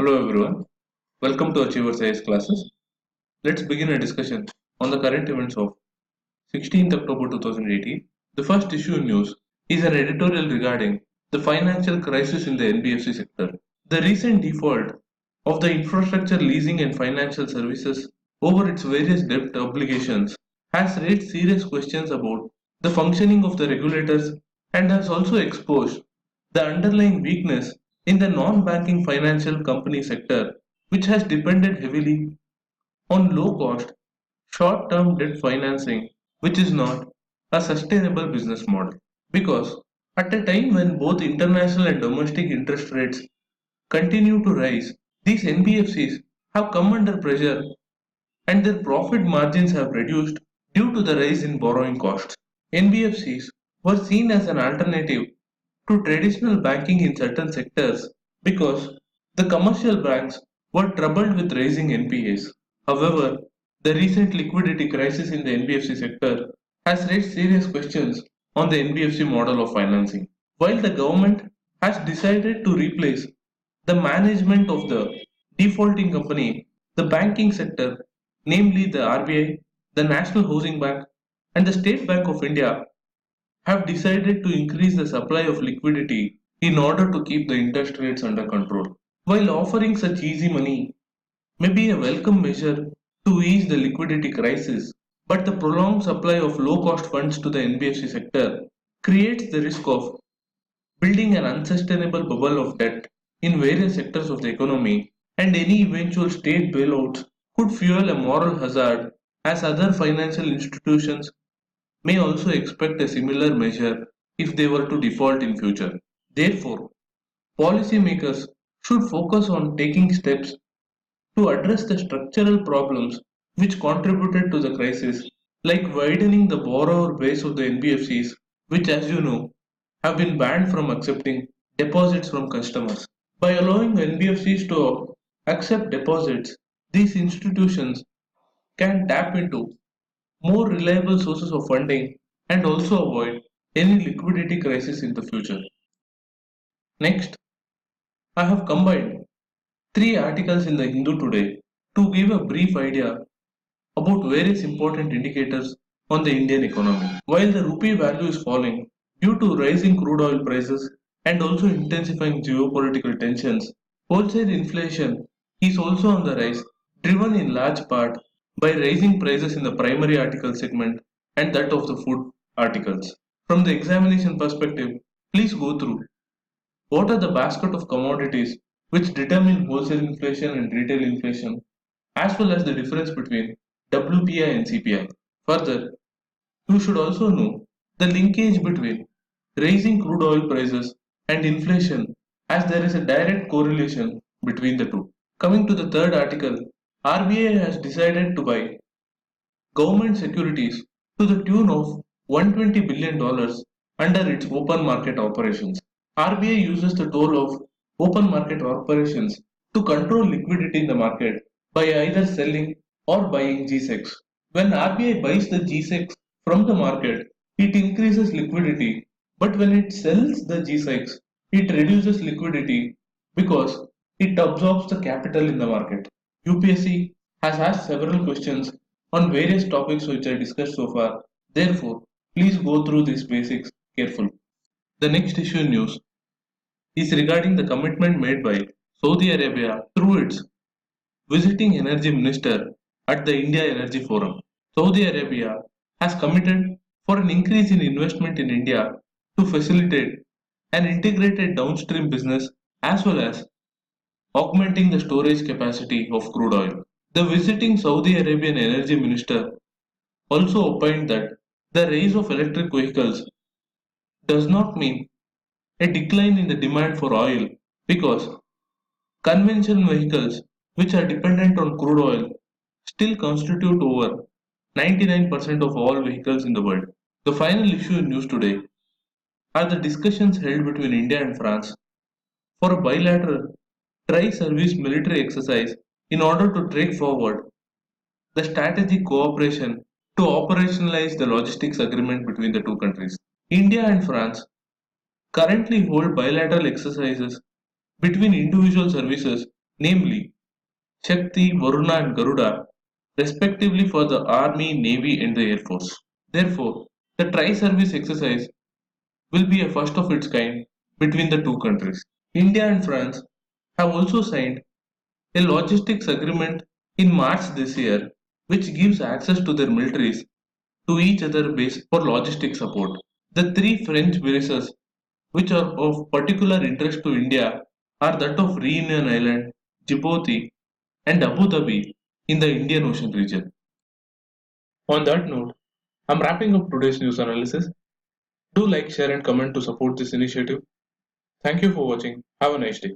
Hello everyone, welcome to Achievers IAS classes. Let's begin a discussion on the current events of 16th October 2018. The first issue in news is an editorial regarding the financial crisis in the NBFC sector. The recent default of the infrastructure leasing and financial services over its various debt obligations has raised serious questions about the functioning of the regulators and has also exposed the underlying weakness in the non-banking financial company sector, which has depended heavily on low-cost, short-term debt financing, which is not a sustainable business model. Because at a time when both international and domestic interest rates continue to rise, these NBFCs have come under pressure and their profit margins have reduced due to the rise in borrowing costs. NBFCs were seen as an alternative to traditional banking in certain sectors because the commercial banks were troubled with raising NPAs. However, the recent liquidity crisis in the NBFC sector has raised serious questions on the NBFC model of financing. While the government has decided to replace the management of the defaulting company, the banking sector, namely the RBI, the National Housing Bank, and the State Bank of India, have decided to increase the supply of liquidity in order to keep the interest rates under control. While offering such easy money may be a welcome measure to ease the liquidity crisis, but the prolonged supply of low cost funds to the NBFC sector creates the risk of building an unsustainable bubble of debt in various sectors of the economy, and any eventual state bailouts could fuel a moral hazard as other financial institutions may also expect a similar measure if they were to default in future. Therefore, policymakers should focus on taking steps to address the structural problems which contributed to the crisis, like widening the borrower base of the NBFCs, which, as you know, have been banned from accepting deposits from customers. By allowing NBFCs to accept deposits, these institutions can tap into more reliable sources of funding and also avoid any liquidity crisis in the future. Next, I have combined three articles in the Hindu today to give a brief idea about various important indicators on the Indian economy. While the rupee value is falling due to rising crude oil prices and also intensifying geopolitical tensions, wholesale inflation is also on the rise, driven in large part by rising prices in the primary article segment and that of the food articles. From the examination perspective, please go through what are the basket of commodities which determine wholesale inflation and retail inflation, as well as the difference between WPI and CPI. Further, you should also know the linkage between rising crude oil prices and inflation, as there is a direct correlation between the two. Coming to the third article, RBI has decided to buy government securities to the tune of $120 billion under its open market operations. RBI uses the tool of open market operations to control liquidity in the market by either selling or buying G-SECs. When RBI buys the G-SECs from the market, it increases liquidity, but when it sells the G-SECs, it reduces liquidity because it absorbs the capital in the market. UPSC has asked several questions on various topics which I discussed so far. Therefore, please go through these basics carefully. The next issue in news is regarding the commitment made by Saudi Arabia through its visiting energy minister at the India Energy Forum. Saudi Arabia has committed for an increase in investment in India to facilitate an integrated downstream business as well as augmenting the storage capacity of crude oil. The visiting Saudi Arabian energy minister also opined that the rise of electric vehicles does not mean a decline in the demand for oil because conventional vehicles which are dependent on crude oil still constitute over 99% of all vehicles in the world. The final issue in news today are the discussions held between India and France for a bilateral tri-service military exercise in order to take forward the strategic cooperation to operationalize the logistics agreement between the two countries. India and France currently hold bilateral exercises between individual services namely Shakti, Varuna, and Garuda, respectively for the Army, Navy, and the Air Force. Therefore, the tri service exercise will be a first of its kind between the two countries. India and France have also signed a logistics agreement in March this year, which gives access to their militaries to each other base for logistic support. The three French bases which are of particular interest to India are that of Reunion Island, Djibouti, and Abu Dhabi in the Indian Ocean region. On that note, I'm wrapping up today's news analysis. Do like, share, and comment to support this initiative. Thank you for watching. Have a nice day.